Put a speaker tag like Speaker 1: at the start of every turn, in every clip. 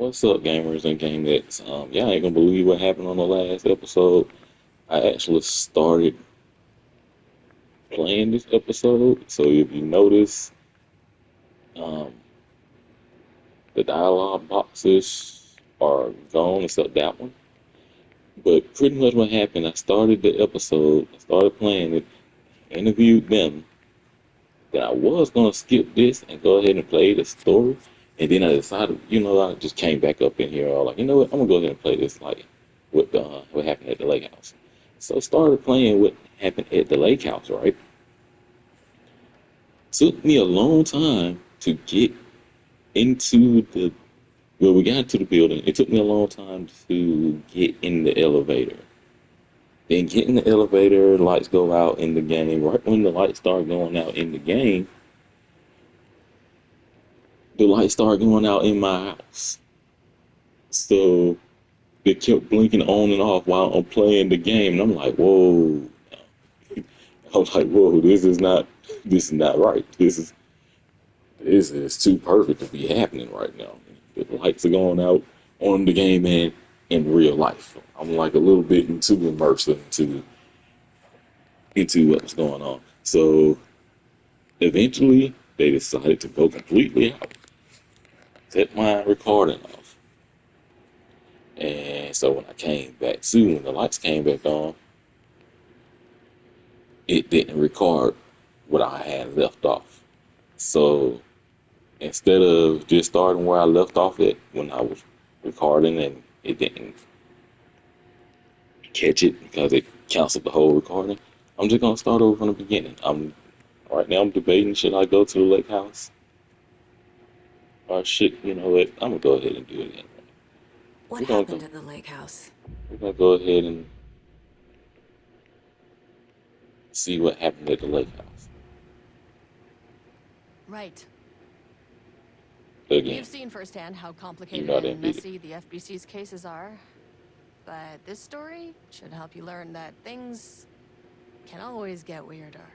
Speaker 1: What's up, gamers and game nets? Y'all ain't gonna believe what happened on the last episode. I actually started playing this episode, so if you notice, um, the dialogue boxes are gone except that one. But pretty much what happened, I started the episode, I started playing it, interviewed them. Then I was gonna skip this and go ahead and play the story, and then I decided, I just came back up in here. I was like, you know what, I'm gonna go ahead and play this like what happened at the lake house. So I started playing what happened at the lake house. Right, took me a long time to get into the well, we got into the building. It took me a long time to get in the elevator. Then get in the elevator, lights go out in the game. Right when the lights start going out in the game, the lights start going out in my house. So they kept blinking on and off while I'm playing the game, and I'm like, whoa. I was like, whoa, this is not right. This is too perfect to be happening right now. The lights are going out on the game and in real life. I'm like a little bit too immersed into what's going on. So eventually they decided to go completely out, set my recording off. And so when I came back to when the lights came back on, it didn't record what I had left off. So instead of just starting where I left off at when I was recording and it didn't catch it because it canceled the whole recording, I'm just gonna start over from the beginning. I'm right now I'm debating, should I go to the lake house or should what, I'm gonna go ahead and do it anyway.
Speaker 2: What
Speaker 1: We're gonna
Speaker 2: happened
Speaker 1: go
Speaker 2: at the lake house?
Speaker 1: we're gonna go ahead and see what happened at the lake house.
Speaker 3: Right.
Speaker 1: Again,
Speaker 3: You've seen firsthand how
Speaker 1: even
Speaker 3: complicated
Speaker 1: though I
Speaker 3: and
Speaker 1: didn't beat it.
Speaker 3: messy the FBC's cases are. But this story should help you learn that things can always get weirder.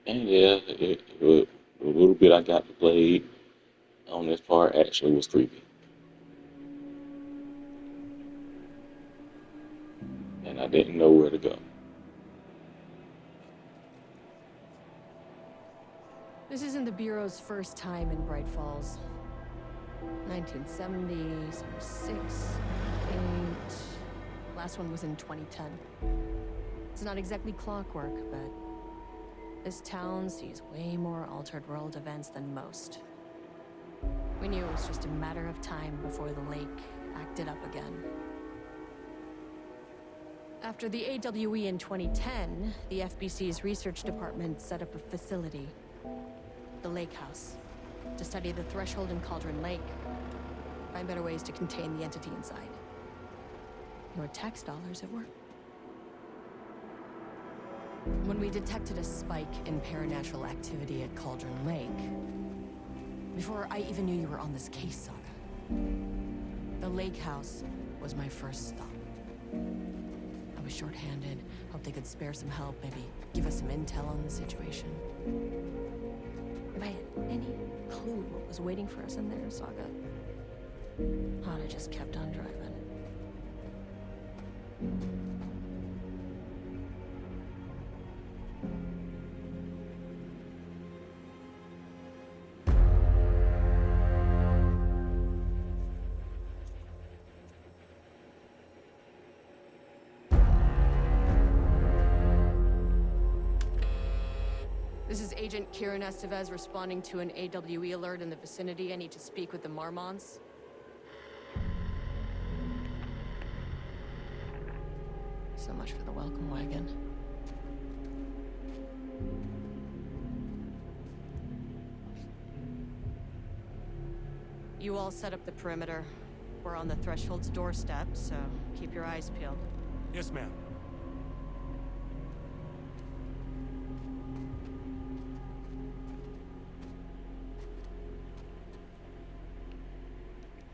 Speaker 1: And yeah, the little bit I got to play on this part actually was creepy. And I didn't know where to go.
Speaker 3: This isn't the Bureau's first time in Bright Falls. 1970, 76, 8. Last one was in 2010. It's not exactly clockwork, but this town sees way more altered world events than most. We knew it was just a matter of time before the lake acted up again. After the AWE in 2010, the FBC's research department set up a facility, the Lake House, to study the threshold in Cauldron Lake, find better ways to contain the entity inside. Your tax dollars at work. When we detected a spike in paranatural activity at Cauldron Lake, before I even knew you were on this case, Saga, the Lake House was my first stop. I was short-handed, hoped they could spare some help, maybe give us some intel on the situation. If I had any clue what was waiting for us in there, Saga, I'd have just kept on driving. This is Agent Kieran Estevez responding to an AWE alert in the vicinity. I need to speak with the Marmons. So much for the welcome wagon. You all set up the perimeter. We're on the Threshold's doorstep, so keep your eyes peeled.
Speaker 4: Yes, ma'am.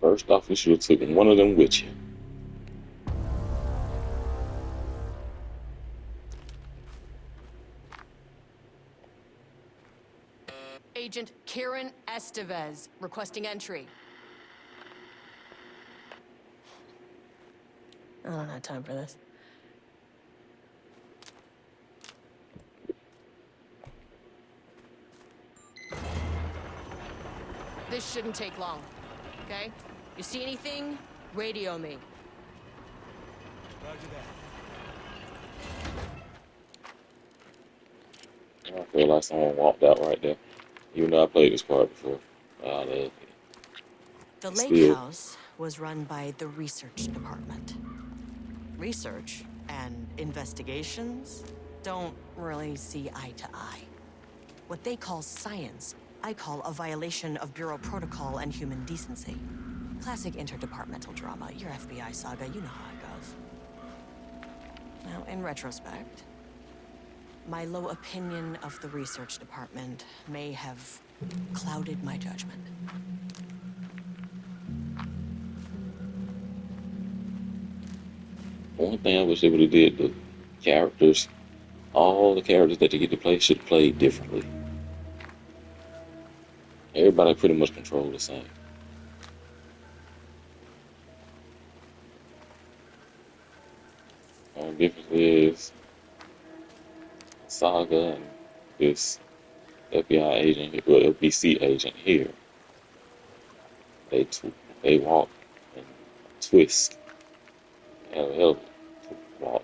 Speaker 1: First off, you should have taken one of them with you.
Speaker 3: Agent Kieran Estevez, requesting entry. I don't have time for this. This shouldn't take long, okay? You see anything, radio me.
Speaker 2: Roger that.
Speaker 1: I feel like someone walked out right there. Even though I played this part before.
Speaker 3: The lake
Speaker 1: Still,
Speaker 3: house was run by the research department. Research and investigations don't really see eye to eye. What they call science, I call a violation of Bureau protocol and human decency. Classic interdepartmental drama. Your FBI saga, you know how it goes. Now, in retrospect, my low opinion of the research department may have clouded my judgment.
Speaker 1: one thing I wish they would have did, the characters, all the characters that they get to play should have played differently. Everybody pretty much controlled the same. The only difference is Saga and this FBI agent, well, FBC agent here. They walk and twist, have a hell of a walk.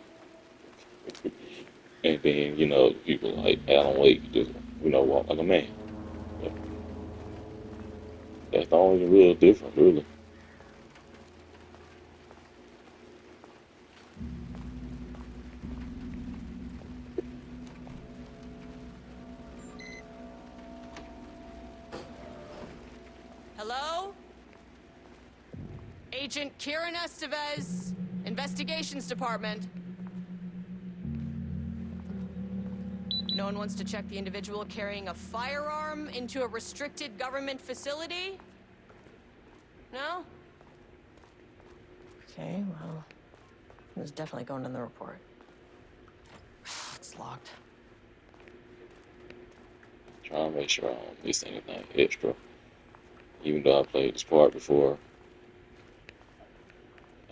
Speaker 1: And then, people like Alan Wake just, walk like a man. But that's the only real difference, really.
Speaker 3: Hello? Agent Kieran Estevez, Investigations Department. No one wants to check the individual carrying a firearm into a restricted government facility? No? Okay, well, it was definitely going in the report. It's locked.
Speaker 1: Trying to make sure I don't miss anything extra. Even though I played this part before,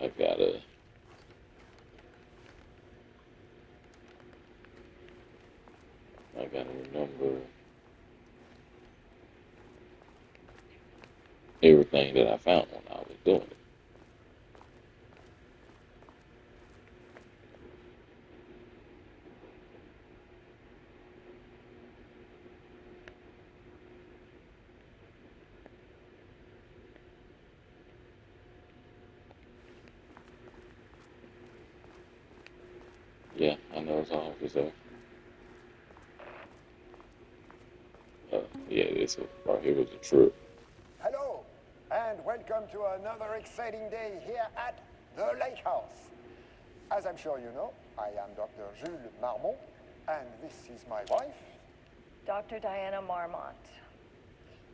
Speaker 1: I gotta remember everything that I found when I was doing it. Yeah, I know it's all officer. Yeah, this right here was a trip.
Speaker 4: Hello, and welcome to another exciting day here at the Lake House. As I'm sure you know, I am Dr. Jules Marmont, and this is my wife.
Speaker 5: Dr. Diana Marmont.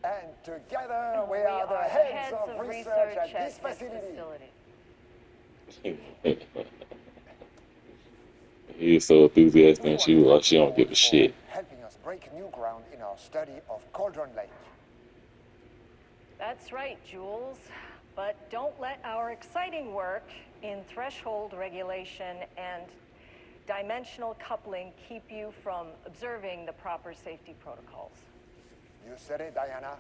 Speaker 4: And together we are the heads of research at this facility.
Speaker 1: He is so enthusiastic and she was like she don't give a shit.
Speaker 4: Helping us break new ground in our study of Cauldron Lake.
Speaker 5: That's right, Jules. But don't let our exciting work in threshold regulation and dimensional coupling keep you from observing the proper safety protocols.
Speaker 4: You said it, Diana.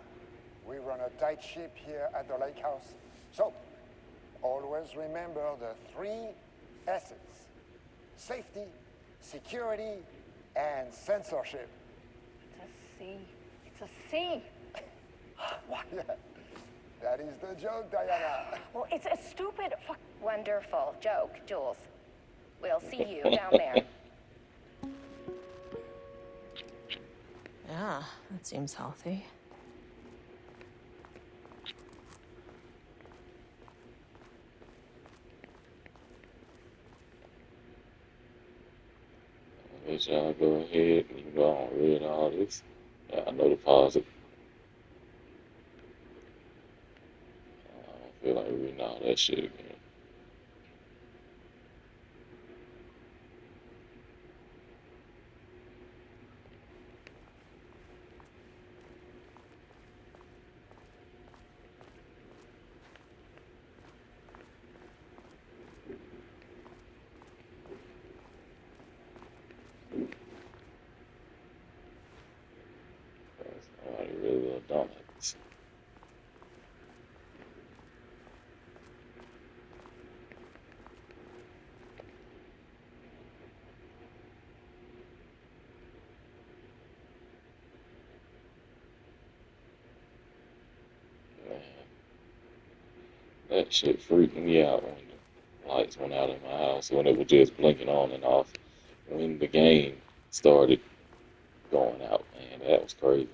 Speaker 4: We run a tight ship here at the Lake House. So, always remember the 3 S's. Safety, security, and censorship.
Speaker 5: It's a C. It's a C.
Speaker 4: What? Yeah, that is the joke, Diana.
Speaker 5: Well, it's a stupid fuck.
Speaker 6: Wonderful joke, Jules. We'll see you down there.
Speaker 3: Yeah, that seems healthy.
Speaker 1: I guess y'all go ahead and go on read all this. Yeah, I know the positive. I don't feel like reading all that shit again. I really well done it. Man, that shit freaked me out when the lights went out in my house when it was just blinking on and off. When the game started going out, man, that was crazy.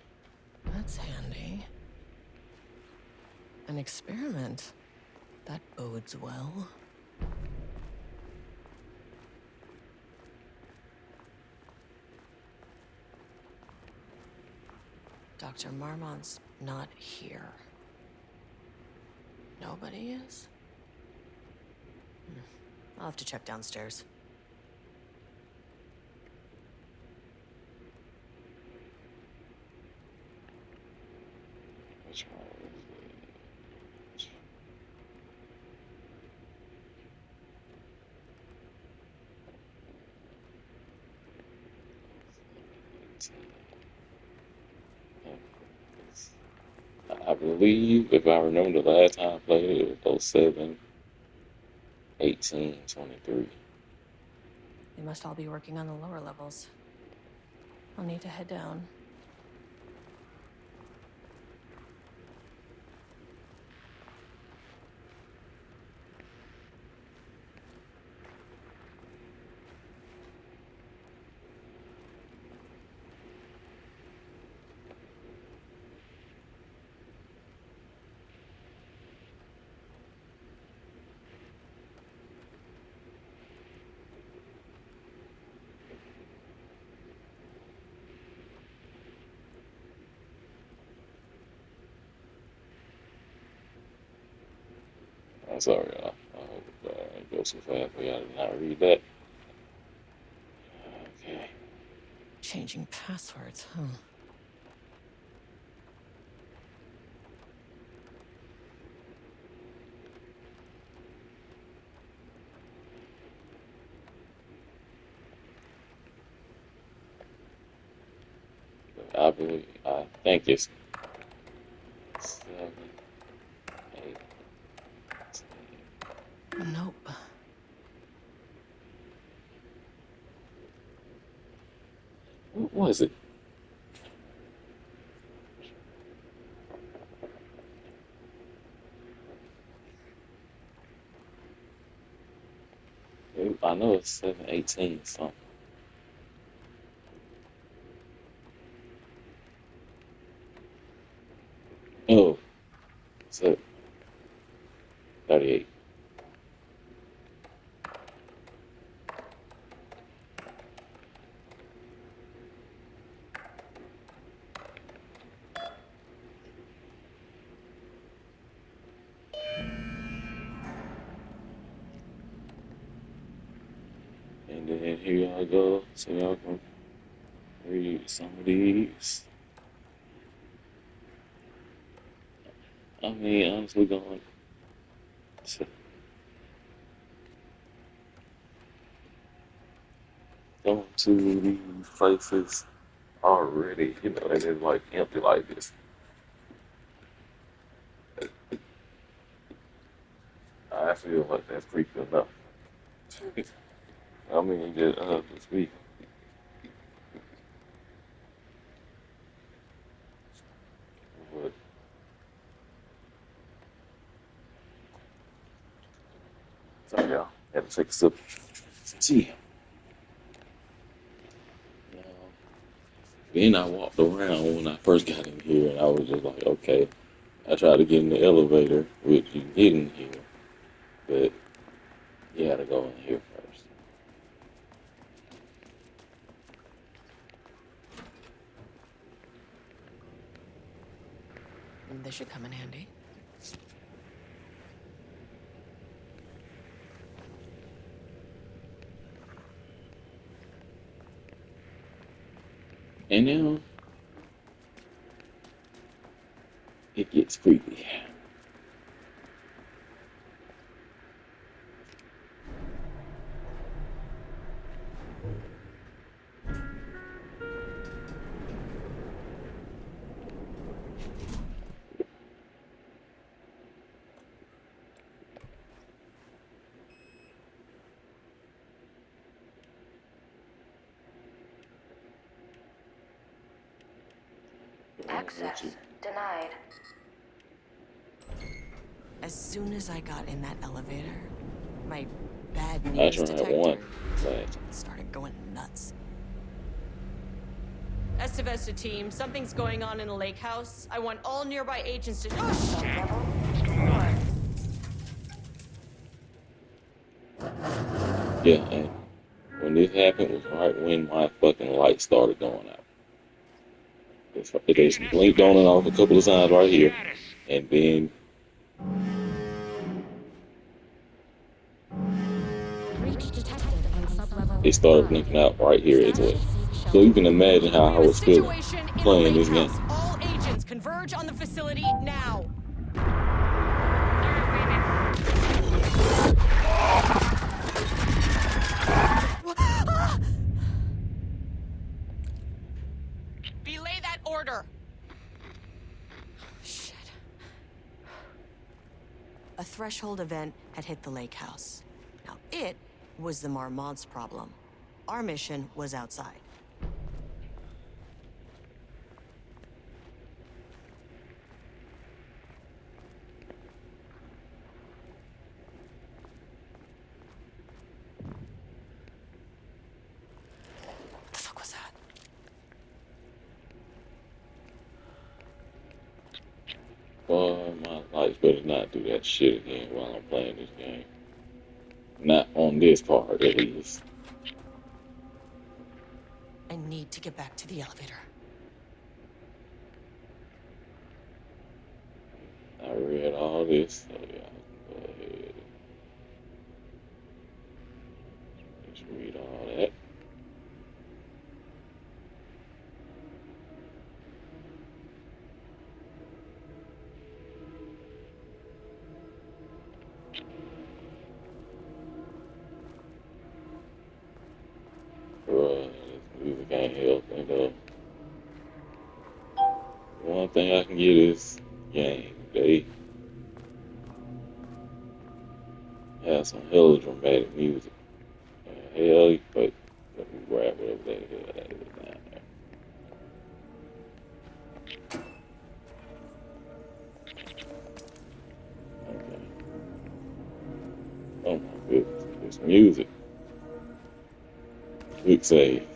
Speaker 3: That's handy. An experiment. That bodes well. Dr. Marmont's not here. Nobody is? I'll have to check downstairs.
Speaker 1: Which one was it? I believe, if I remember the last time I played it, it was 07, 18, 23.
Speaker 3: They must all be working on the lower levels. I'll need to head down.
Speaker 1: I'm sorry, I hope it goes so fast. We gotta not read that. Okay.
Speaker 3: Changing passwords, huh?
Speaker 1: I think it's 7, 8, 10.
Speaker 3: Nope.
Speaker 1: What was it? I know it's 718 something. Oh, 738. And then here I go, so y'all can read some of these. I mean, honestly, to, going to these places already, and then like empty like this. I feel like that's creepy enough. I mean, just be, but sorry, y'all. Had to take a sip. Gee, now, then I walked around when I first got in here, and I was just like, okay. I tried to get in the elevator, which you get in here, but you had to go in here first.
Speaker 3: This should come in handy.
Speaker 1: And now it gets creepy.
Speaker 6: Access denied.
Speaker 3: As soon as I got in that elevator, my bad
Speaker 1: I
Speaker 3: news
Speaker 1: tried
Speaker 3: detector
Speaker 1: one last.
Speaker 3: started going nuts. Estevesta team, something's going on in the lake house. I want all nearby agents to. Oh, shit!
Speaker 6: Level 4.
Speaker 1: Yeah, and when this happened was right when my fucking light started going out. It just blinked on and off a couple of times right here, and then
Speaker 7: Breach detected on sublevel
Speaker 1: it started
Speaker 7: 5.
Speaker 1: blinking out right here as well.
Speaker 7: Status seek
Speaker 1: So you
Speaker 7: shelter.
Speaker 1: can imagine how I
Speaker 3: We have a
Speaker 1: was feeling
Speaker 3: situation in the
Speaker 1: playing
Speaker 3: lake
Speaker 1: this game.
Speaker 3: house. All agents converge on the facility now. Belay that order. Shit. A threshold event had hit the lake house. Now, it was the Marmont's problem. Our mission was outside. What the fuck was that?
Speaker 1: Boy, my life better not do that shit again while I'm playing this game. Not on this part, at least.
Speaker 3: I need to get back to the elevator.
Speaker 1: I read all this, so yeah, go ahead. Just read all that. Bruh, this music ain't helping though. One thing I can get is game. They have some hella dramatic music. Hell, but let me grab whatever the hell that is down there. Okay. Oh my goodness, this music. Quick save.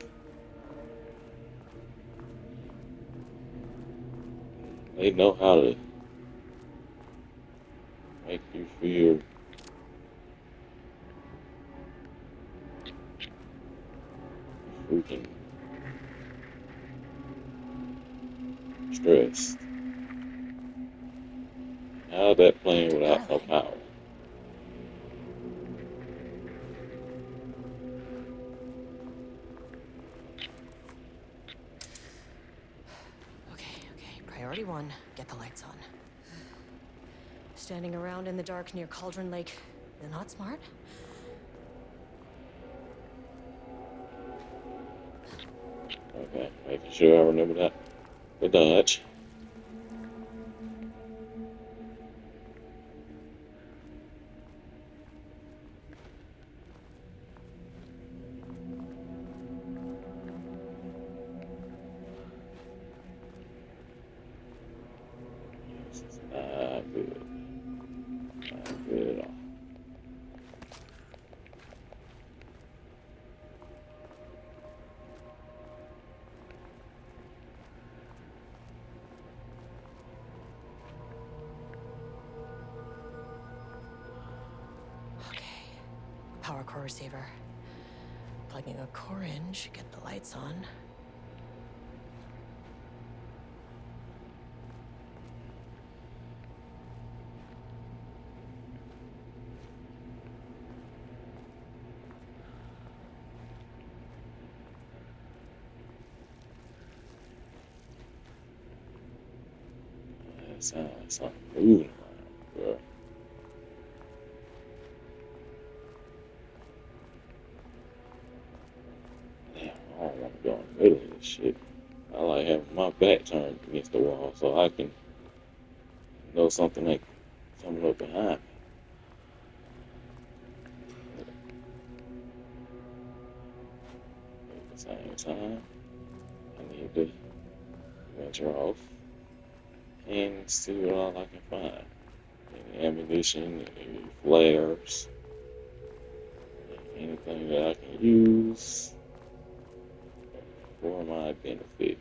Speaker 1: They know how to make you feel freaking stressed. How that playing without no power?
Speaker 3: Okay. Priority 1, get the lights on. Standing around in the dark near Cauldron Lake, not smart?
Speaker 1: Okay, making sure I remember that. The dodge. This is not good. Not good at all.
Speaker 3: Okay. Power core receiver. Plugging a core in should get the lights on.
Speaker 1: That sounds like something moving around, bro. Damn, I don't want to go in the middle of this shit. I like having my back turned against the wall so I can know something ain't coming up behind me. At the same time, I need to venture off. and see what all I can find. Any ammunition, any flares, anything that I can use for my benefit.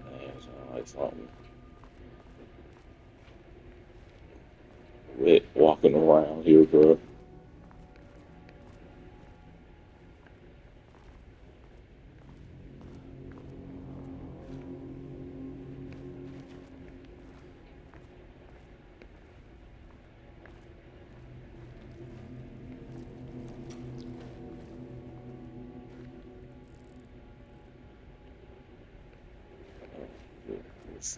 Speaker 1: Man, sound like something wet walking around here, bro. It's,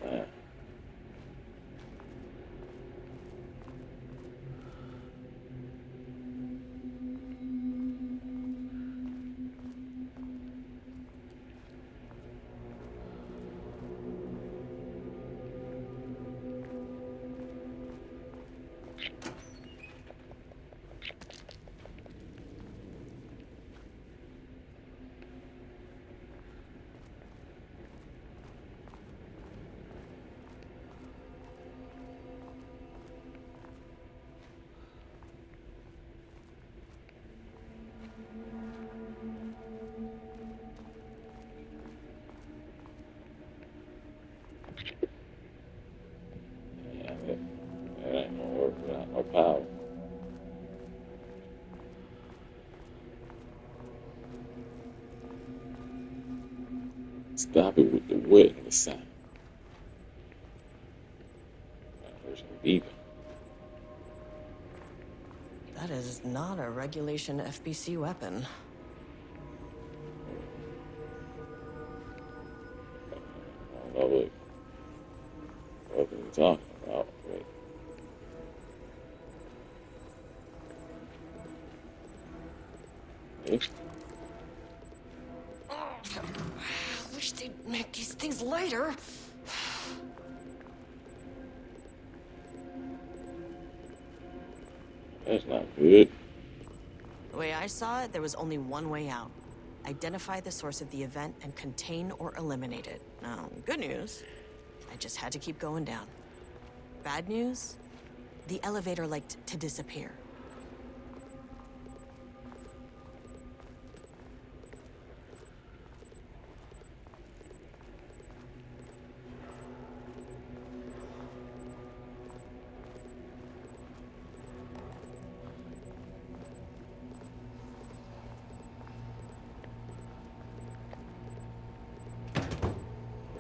Speaker 1: yeah, that ain't gonna work without no power. Stop it with the wetness sound. There's no beeping.
Speaker 3: That is not a regulation FBC weapon.
Speaker 1: I don't know what we're talking about. But
Speaker 3: I wish they'd make these things lighter.
Speaker 1: that's not good.
Speaker 3: The way I saw it, there was only one way out. Identify the source of the event and contain or eliminate it. Now, good news, I just had to keep going down. Bad news, the elevator liked to disappear.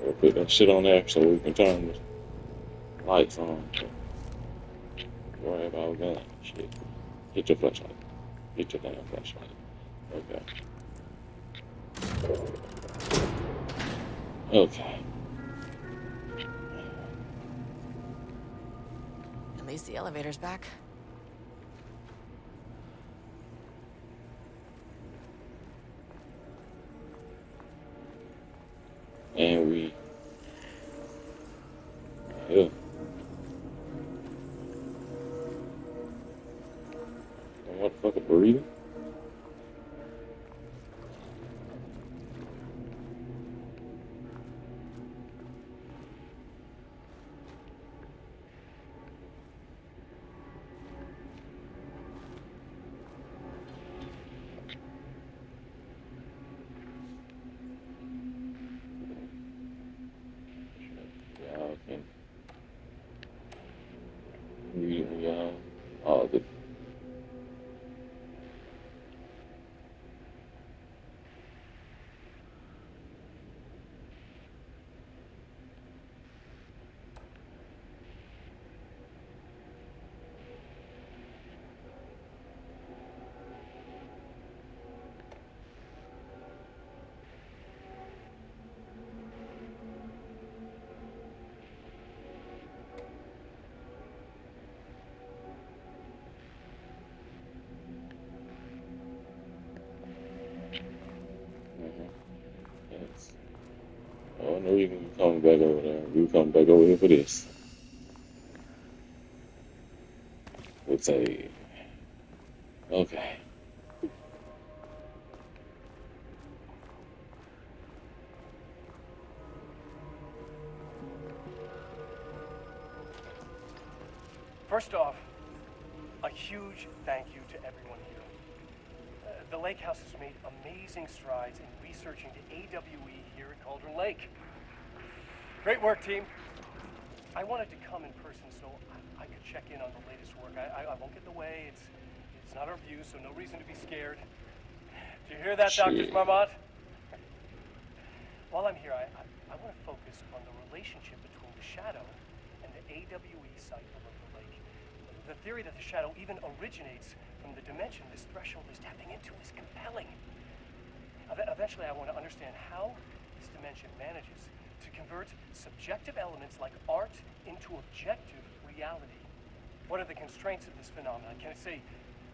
Speaker 1: We'll put that shit on there so we can turn the lights on. Worry about that shit. Get your flashlight. Get your damn flashlight. Okay. Okay.
Speaker 3: At least the elevator's back.
Speaker 1: And we yeah. Motherfucker breathing. Y'all can read y'all all the yes. Oh no, you can come back over there. You come back over here for this. would say, okay.
Speaker 2: First off, a huge thank you to everyone here. The Lake House has made amazing strides in researching the AWE here at Cauldron Lake. Great work, team. I wanted to come in person so I could check in on the latest work. I won't get in the way. It's not our view, so no reason to be scared. Do you hear that, Dr.
Speaker 1: Shit.
Speaker 2: Marmot? While I'm here, I want to focus on the relationship between the Shadow and the AWE site below the lake. The theory that the Shadow even originates from the dimension this threshold is tapping into is compelling. Eventually, I want to understand how this dimension manages to convert subjective elements like art into objective reality. What are the constraints of this phenomenon? Can it, say,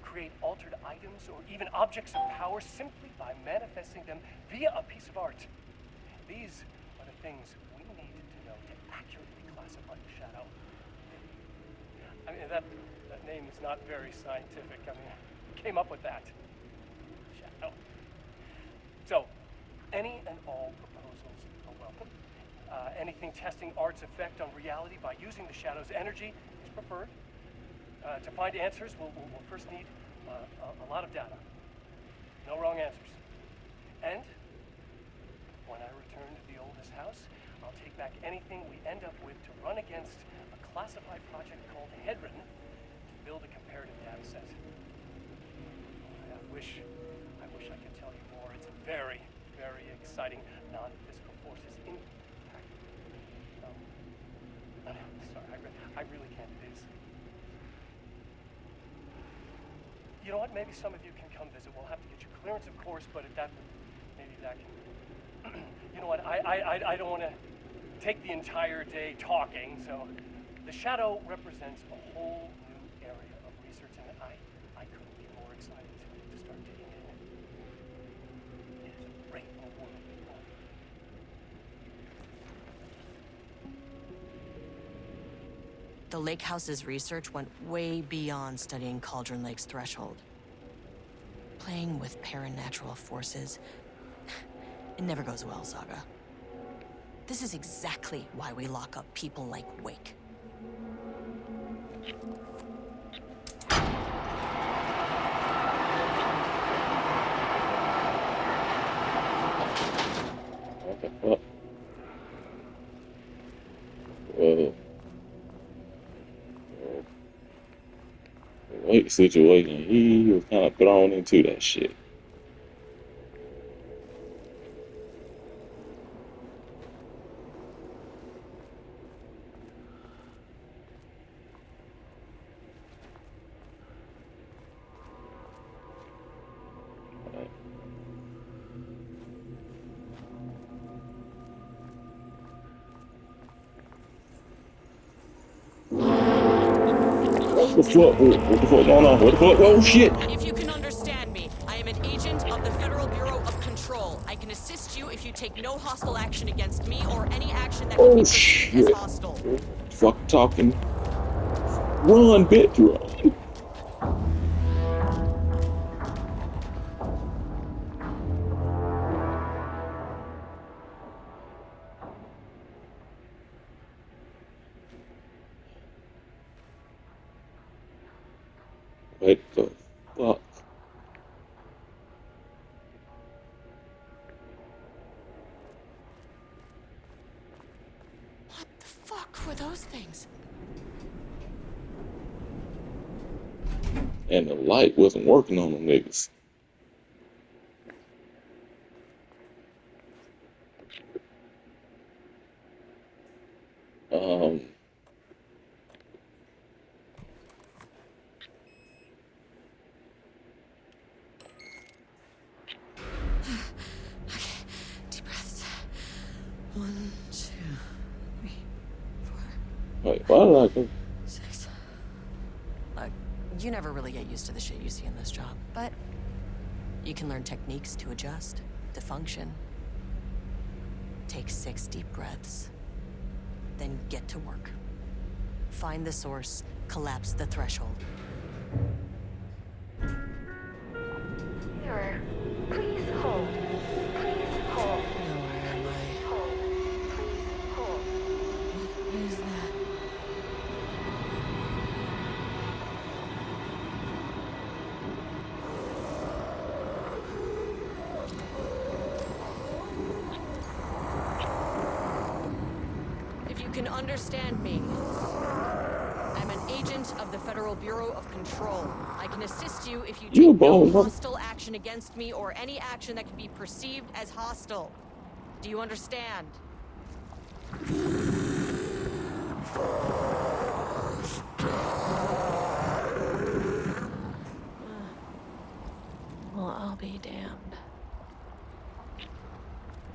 Speaker 2: create altered items or even objects of power simply by manifesting them via a piece of art? These are the things we need to know to accurately classify the Shadow. I mean, that name is not very scientific. I mean, who came up with that? Shadow. So, any and all proposals are welcome. Anything testing art's effect on reality by using the Shadow's energy is preferred. To find answers, we'll first need a lot of data. No wrong answers. And when I return to the oldest house, I'll take back anything we end up with to run against a classified project called Hedron to build a comparative data set. I wish I could tell you more. It's a very, very exciting non-physical forces impact. Sorry, I really can't. It is. You know what? Maybe some of you can come visit. We'll have to get you clearance, of course, but at that, maybe that can. You know what? I don't want to take the entire day talking. So, the Shadow represents a whole new area of research, and I couldn't be more excited to start digging in. It is a great new world, people.
Speaker 3: The Lake House's research went way beyond studying Cauldron Lake's threshold. Playing with paranatural forces, it never goes well, Saga. This is exactly why we lock up people like Wake.
Speaker 1: What the fuck? Well, the Wake situation, he was kind of thrown into that shit. What the fuck? What the fuck going on? What the fuck? Oh shit!
Speaker 3: If you can understand me, I am an agent of the Federal Bureau of Control. I can assist you if you take no hostile action against me or any action that would
Speaker 1: Oh
Speaker 3: be perceived as
Speaker 1: shit!
Speaker 3: hostile.
Speaker 1: Fuck talking. Run, bitch, run. What the fuck?
Speaker 3: What the fuck were those things?
Speaker 1: And the light wasn't working on them niggas. Um,
Speaker 3: Deep breaths. 1, 2, 3, 4,
Speaker 1: wait, why did I go?
Speaker 3: 6. Look, you never really get used to the shit you see in this job, but you can learn techniques to adjust, to function. Take 6 deep breaths, then get to work. Find the source, collapse the threshold. can understand me. I'm an agent of the Federal Bureau of Control. I can assist you if you
Speaker 1: You a
Speaker 3: take no
Speaker 1: bold mother.
Speaker 3: hostile action against me or any action that can be perceived as hostile. Do you understand? Well, I'll be damned.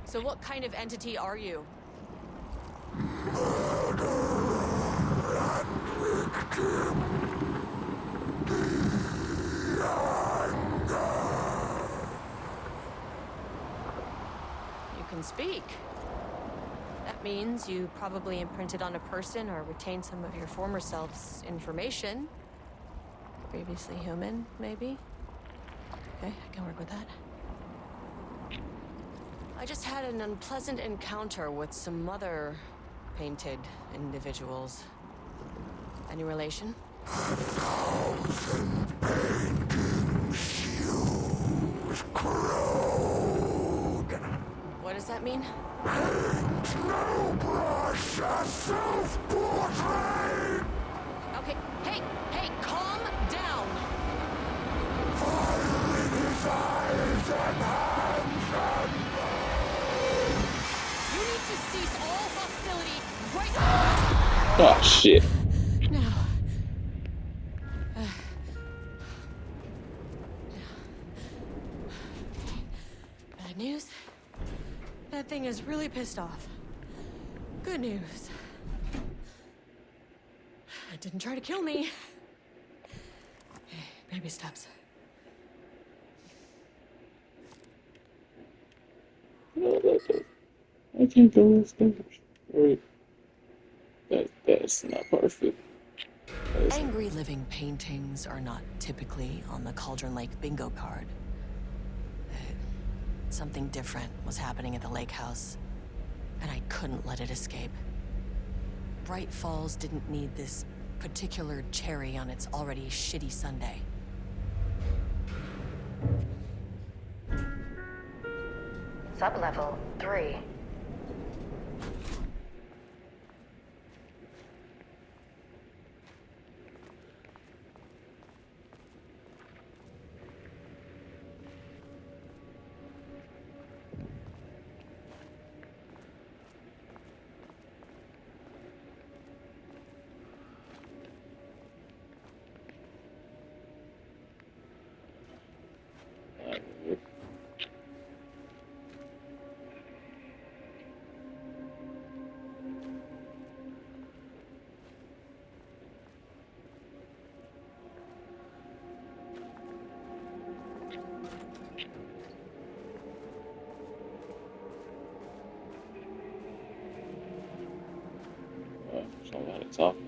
Speaker 3: So what kind of entity are you? You can speak. That means you probably imprinted on a person or retained some of your former self's information. Previously human, maybe? Okay, I can work with that. I just had an unpleasant encounter with some other painted individuals. Any relation? What does that mean? Okay, hey, calm down! You need to cease all hostility right
Speaker 1: Oh shit.
Speaker 3: now. Bad news? That thing is really pissed off. Good news. It didn't try to kill me. Baby steps.
Speaker 1: No, I can't go with fingers. Right. That's not perfect. That's
Speaker 3: Angry living paintings are not typically on the Cauldron Lake bingo card. Something different was happening at the lake house, and I couldn't let it escape. Bright Falls didn't need this particular cherry on its already shitty Sunday.
Speaker 6: Sublevel 3.
Speaker 1: not good. Somebody talking.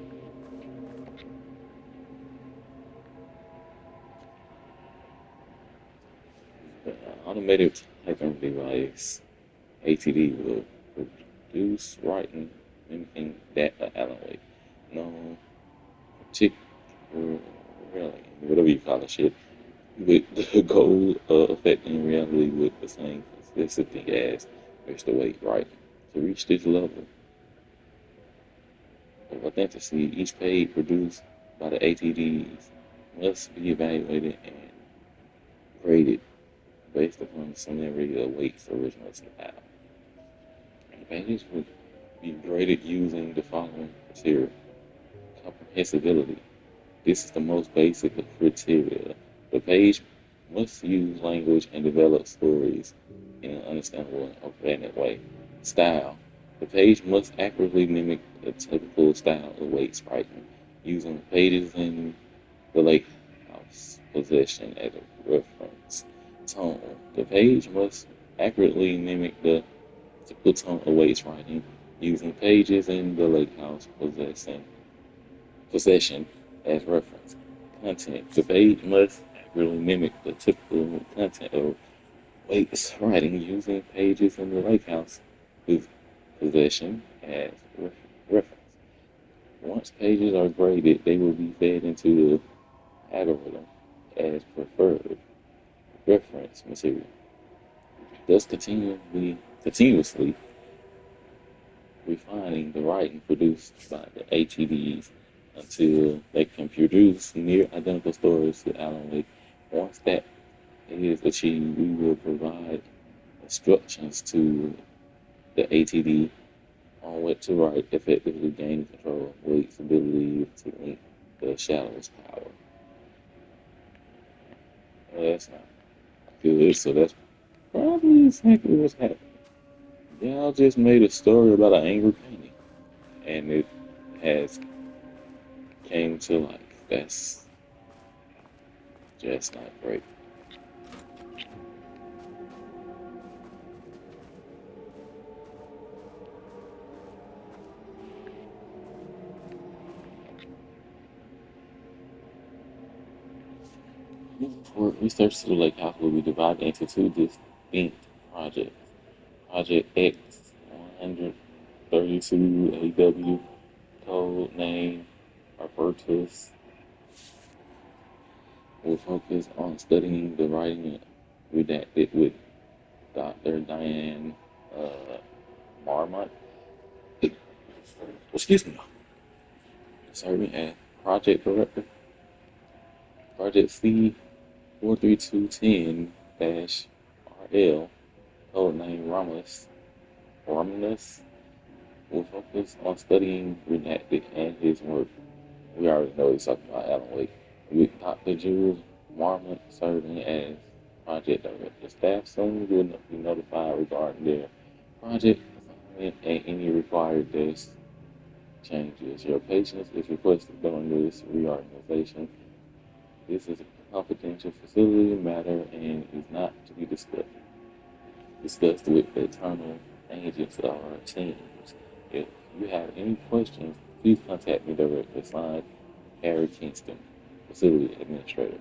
Speaker 1: Automated typing device ATD will produce writing mimicking that of Alan Wake. No particular really, whatever you call it shit, with the goal of affecting reality with the same consistency as Mr. Wake writing. To reach this level of authenticity, each page produced by the ATDs must be evaluated and graded based upon the scenario of Wake's original style. And pages would be graded using the following criteria. Comprehensibility. This is the most basic of criteria. The page must use language and develop stories in an understandable and organic way. Style. The page must accurately mimic the typical style of Wake's writing, using pages in the lake house possession as a reference. Tone. The page must accurately mimic the typical tone of Wake's writing, using pages in the lake house possession as reference. Content. The page must accurately mimic the typical content of Wake's writing, using pages in the lake house possession as reference. Once pages are graded, they will be fed into the algorithm as preferred reference material. Thus, continuously refining the writing produced by the HEDs until they can produce near identical stories to Alan Wake. Once that is achieved, we will provide instructions to the ATD on what to write, effectively gaining control of Wake's ability to link the Shadow's power. Well, that's not good, so that's probably exactly what's happening. Y'all just made a story about an angry painting, and it has came to life. That's just not great. For research to the lake house will be divided into two distinct projects. Project X 132 AW, code name Arpertus, will focus on studying the writing redacted with Dr. Diane Marmont. Excuse me. Serving as project director. Project C 43210-RL, codename Romulus, will focus on studying Redacted and his work. We already know he's talking about Alan Wake. With Dr. Jules Marmont serving as project director. Staff soon will be notified regarding their project assignment and any required desk changes. Your patience is requested during this reorganization. This is a confidential facility matter and is not to be discussed with external agents or teams. If you have any questions, please contact me directly. Signed, Harry Kingston, Facility Administrator.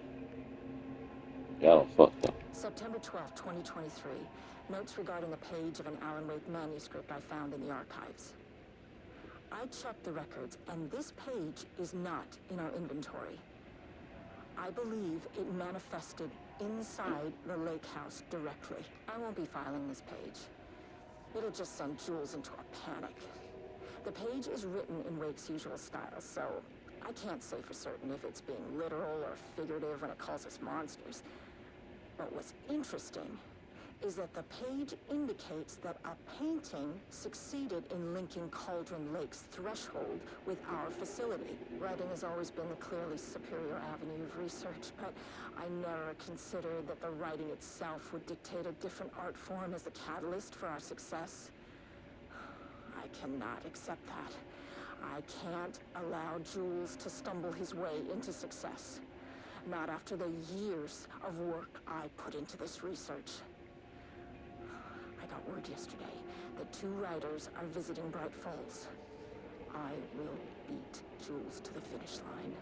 Speaker 1: Y'all done fucked up.
Speaker 7: September 12, 2023. Notes regarding a page of an Alan Wake manuscript I found in the archives. I checked the records, and this page is not in our inventory. I believe it manifested inside the lake house directly. I won't be filing this page. It'll just send Jules into a panic. The page is written in Wake's usual style, so I can't say for certain if it's being literal or figurative when it calls us monsters. But what's interesting is that the page indicates that a painting succeeded in linking Cauldron Lake's threshold with our facility. Writing has always been the clearly superior avenue of research, but I never considered that the writing itself would dictate a different art form as the catalyst for our success. I cannot accept that. I can't allow Jules to stumble his way into success. Not after the years of work I put into this research. I got word yesterday that 2 writers are visiting Bright Falls. I will beat Jules to the finish line.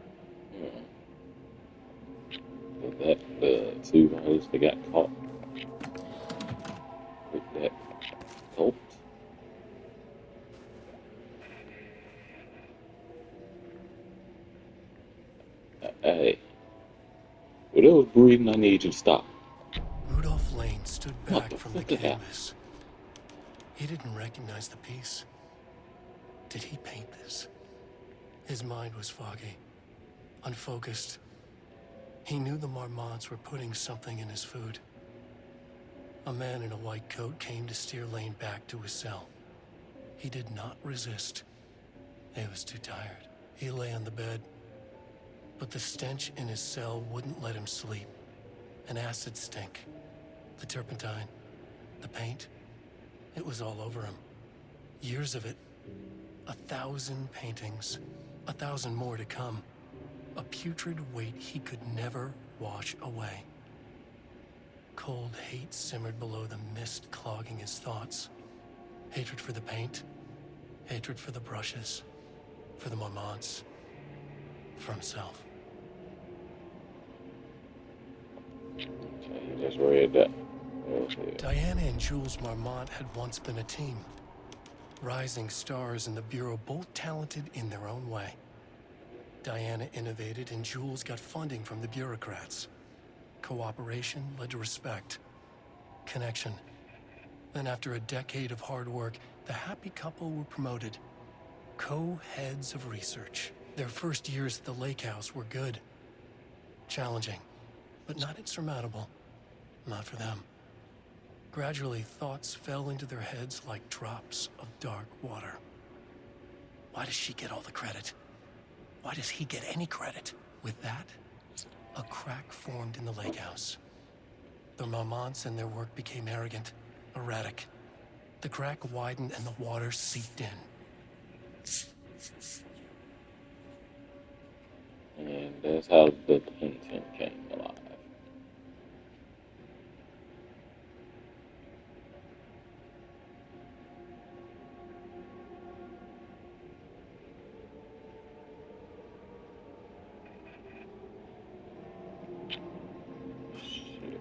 Speaker 1: That the 2 writers that got caught with that cult. Hey, whatever's breathing, I need you to stop.
Speaker 2: Rudolph Lane stood
Speaker 1: What
Speaker 2: back
Speaker 1: the
Speaker 2: from the
Speaker 1: fuck is that?
Speaker 2: canvas. He didn't recognize the piece. Did he paint this? His mind was foggy, unfocused. He knew the Marmonts were putting something in his food. A man in a white coat came to steer Lane back to his cell. He did not resist. He was too tired. He lay on the bed, but the stench in his cell wouldn't let him sleep. An acid stink. The turpentine. The paint. It was all over him. Years of it. 1,000 paintings. 1,000 more to come. A putrid weight he could never wash away. Cold hate simmered below the mist clogging his thoughts. Hatred for the paint. Hatred for the brushes. For the Marmonts. For himself.
Speaker 1: Okay, you just read that.
Speaker 2: Diana and Jules Marmont had once been a team. Rising stars in the Bureau, both talented in their own way. Diana innovated and Jules got funding from the bureaucrats. Cooperation led to respect. Connection Then, after a decade of hard work, the happy couple were promoted co-heads of research. Their first years at the lake house were good. Challenging, but not insurmountable. Not for them. Gradually, thoughts fell into their heads like drops of dark water. Why does she get all the credit? Why does he get any credit? With that, a crack formed in the lake house. The Marmonts and their work became arrogant, erratic. The crack widened and the water seeped in.
Speaker 1: And that's how the intent came alive. Shit.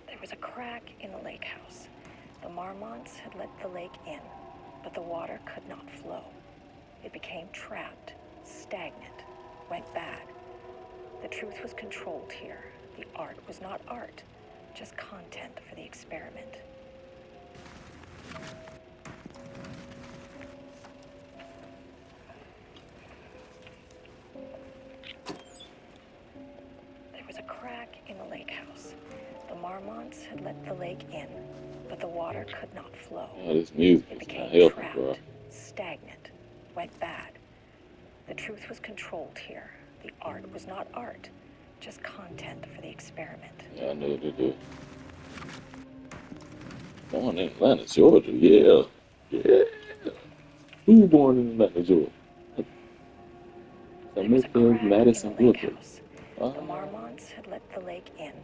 Speaker 5: There was a crack in the lake house. The Marmonts had let the lake in, but the water could not flow. It became trapped, stagnant, went bad. The truth was controlled here. The art was not art, just content for the experiment. There was a crack in the lake house. The Marmonts had let the lake in, but the water could not flow.
Speaker 1: Oh, this music
Speaker 5: It
Speaker 1: is not
Speaker 5: became
Speaker 1: helping,
Speaker 5: trapped,
Speaker 1: bro.
Speaker 5: stagnant, went bad. The truth was controlled here. The art was not art, just content for the experiment.
Speaker 1: Yeah, I know what to do. Born in Atlanta, Georgia. Yeah. Yeah. Who born in Atlanta, Georgia?
Speaker 5: There was a
Speaker 1: Tamika
Speaker 5: crack in
Speaker 1: Madison
Speaker 5: the lake
Speaker 1: Booker.
Speaker 5: house.
Speaker 1: Ah,
Speaker 5: The Marmonts had let the lake in,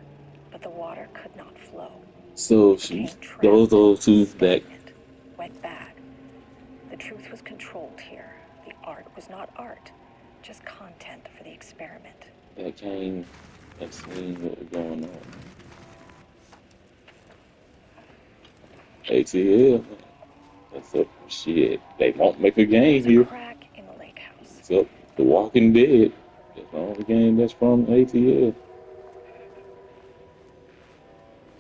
Speaker 5: but the water could not flow.
Speaker 1: so
Speaker 5: It
Speaker 1: she
Speaker 5: became trapped,
Speaker 1: those two that
Speaker 5: stagnant, went bad. The truth was controlled here. The art was not art, just content for the experiment.
Speaker 1: that came and seen what was going on. ATL, man. That's up shit. They won't make a
Speaker 5: There
Speaker 1: game
Speaker 5: was a
Speaker 1: here.
Speaker 5: crack in the lake house.
Speaker 1: Except The Walking Dead. That's the only game that's from ATL.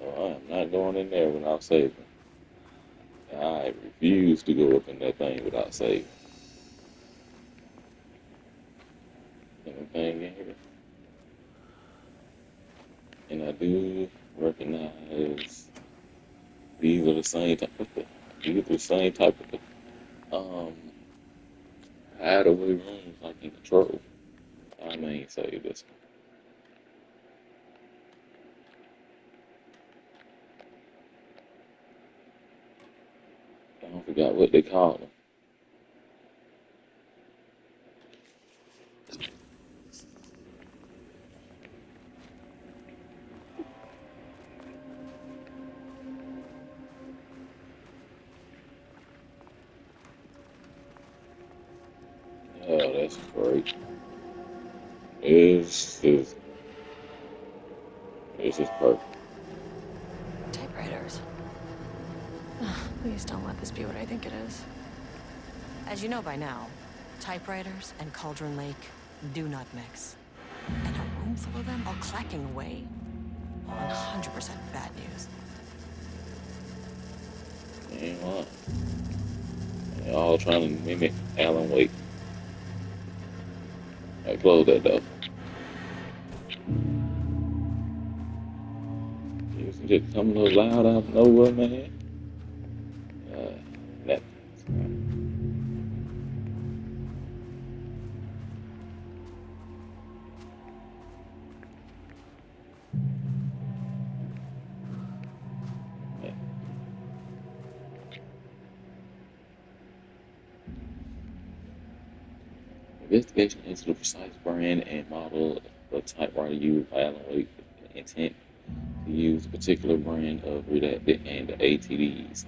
Speaker 1: So I am not going in there without saving. I refuse to go up in that thing without saving. Anything in here? And I do recognize these are the same type of these are the same type of hideaway rooms I can control. I may say this one. I forgot what they call them. Oh, that's great. This is this is perfect.
Speaker 3: Typewriters. Please don't let this be what I think it is. As you know by now, typewriters and Cauldron Lake do not mix. And a room full of them all clacking away? 100% bad news.
Speaker 1: You ain't lying. They're all trying to mimic Alan Wake. I close that door. Music just coming a little loud out of nowhere, man. That. Investigation into the precise brand and model of typewriter used by Alan Wake with the intent to use a particular brand of redacted and the ATDs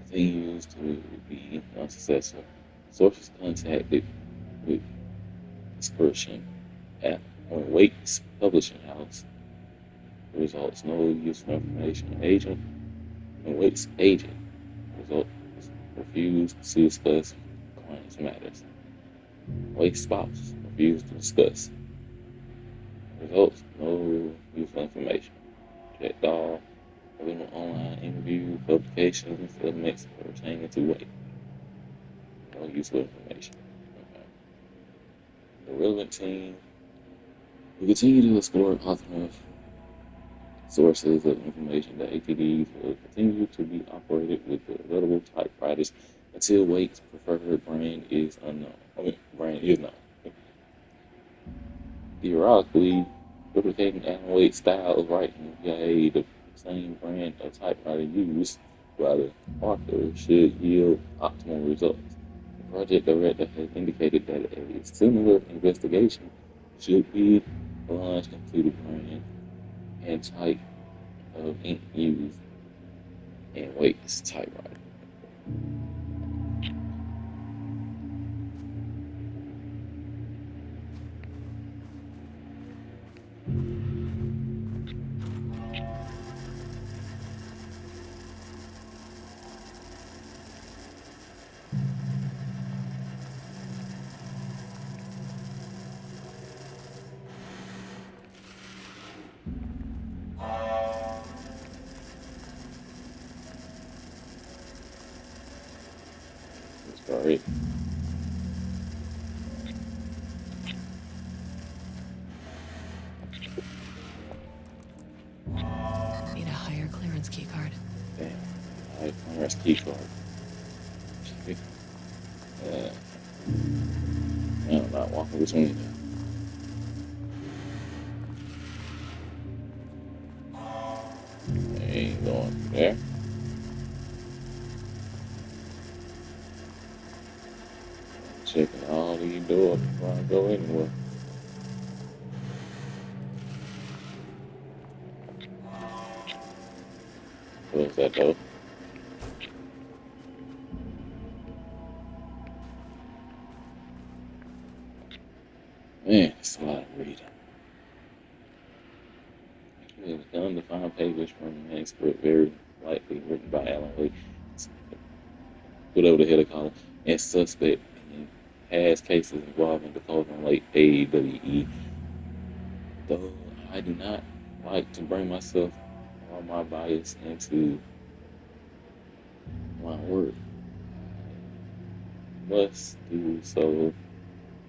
Speaker 1: continues to be unsuccessful. Sources contacted with dispersion at Wake's publishing house. The results no useful information. Agent and Wake's agent results refused to discuss clients' matters. Wake's spouse refused to discuss. Results, no useful information. Checked all available online interview publications, elements pertaining to Wake. No useful information. Okay. The relevant team will continue to explore alternative sources of information. The ATDs will continue to be operated with the available typewriters until Wake's preferred brand is unknown. Brand is known. Theoretically, replicating Alan Wake's style of writing via the same brand of typewriter used by the author should yield optimal results. The project director has indicated that a similar investigation should be launched into the brand and type of ink used in Wake's typewriter. Sorry.
Speaker 3: Need a higher clearance keycard.
Speaker 1: Damn. Alright, Conrad's key card. I'm not walking between them. Ain't going there. Checking all these doors before I go anywhere. Close that door. Man, it's a lot of reading. It was done to find papers from a manuscript very likely written by Alan Wake, whatever the hell they call him, and suspect in past cases involving the Cauldron Lake AWE. Though I do not like to bring myself or my bias into my work, I must do so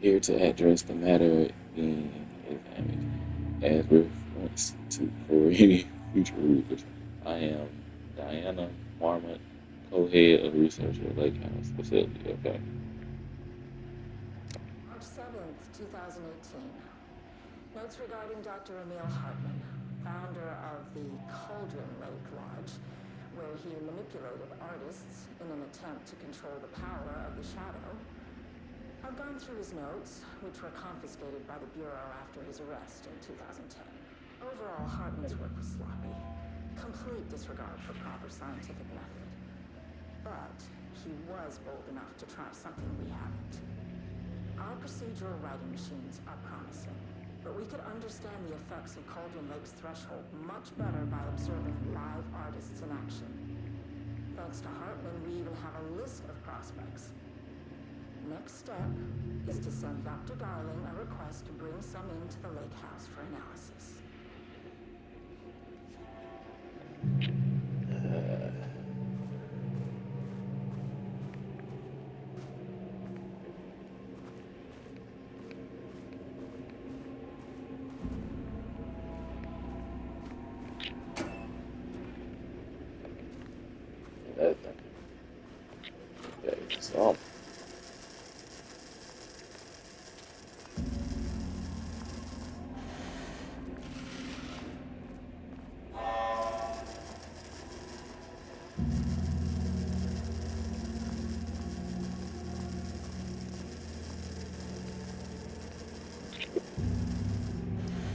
Speaker 1: here to address the matter being examined as reference to for any future readers. I am Diana Marmot, co-head of research at Lake House facility. Okay.
Speaker 7: March 7th, 2018. Notes regarding Dr. Emil Hartman, founder of the Cauldron Lake Lodge, where he manipulated artists in an attempt to control the power of the Shadow. I've gone through his notes, which were confiscated by the Bureau after his arrest in 2010. Overall, Hartman's work was sloppy. Complete disregard for proper scientific method. But he was bold enough to try something we haven't. Our procedural writing machines are promising, but we could understand the effects of Cauldron Lake's threshold much better by observing live artists in action. Thanks to Hartman, we even have a list of prospects. Next step is to send Dr. Darling a request to bring some into the lake house for analysis.
Speaker 1: Okay, so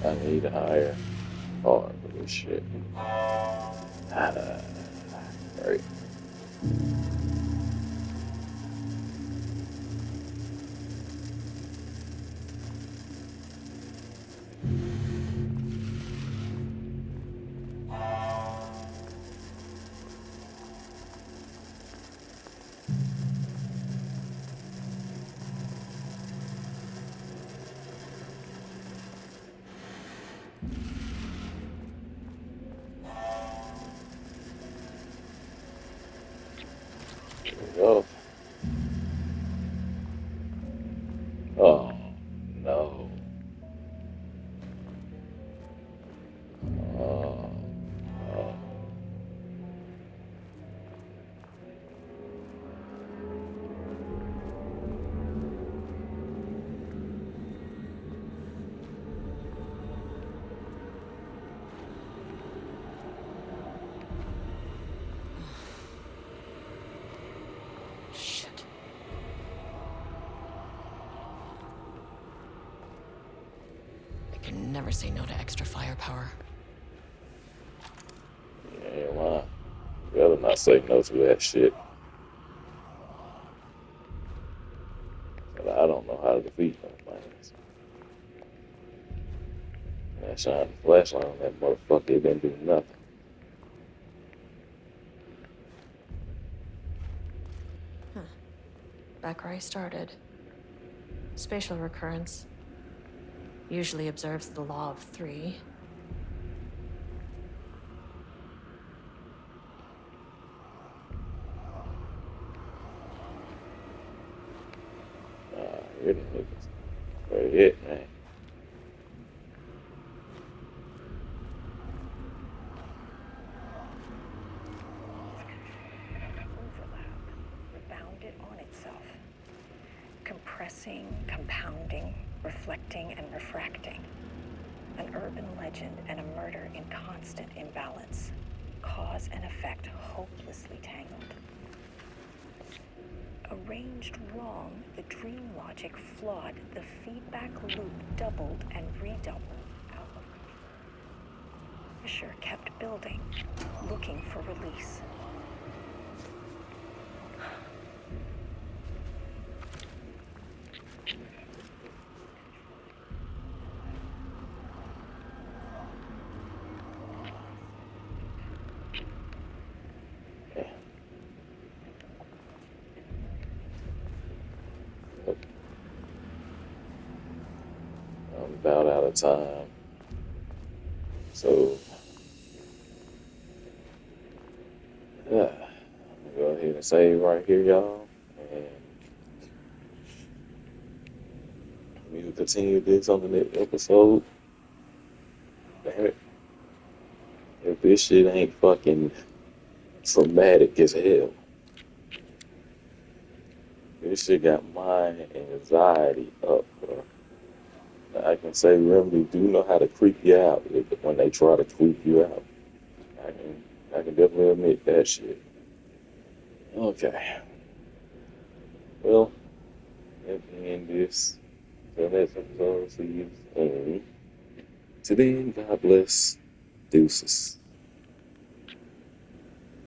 Speaker 1: I need a higher card for this shit. Right. Oh, oh no. Oh, no.
Speaker 3: Shit. I can never say no to extra firepower.
Speaker 1: Yeah, why? You better not say no to that shit. But I don't know how to defeat them things. And I shine the flashlight on that motherfucker, it didn't do nothing.
Speaker 3: Back where I started. Spatial recurrence usually observes the law of three.
Speaker 1: Here the niggas. Where it, man?
Speaker 5: Overlap, rebounded on itself, compressing, compounding, reflecting, and refracting. An urban legend and a murder in constant imbalance. Cause and effect hopelessly tangled. Arranged wrong, the dream logic flawed, the feedback loop doubled and redoubled. Out of control. Pressure kept building, looking for release.
Speaker 1: Yeah. Yep. I'm about out of time. So, yeah. I'm gonna go ahead and save right here, y'all. And we will continue this on the next episode. Damn it. If this shit ain't fucking traumatic as hell, this shit got my anxiety up, bro. I can say Remedy do know how to creep you out when they try to creep you out. I can, I can definitely admit that shit. Okay. Well, let me end this. Till next episode, see you soon. Till then, God bless. Deuces.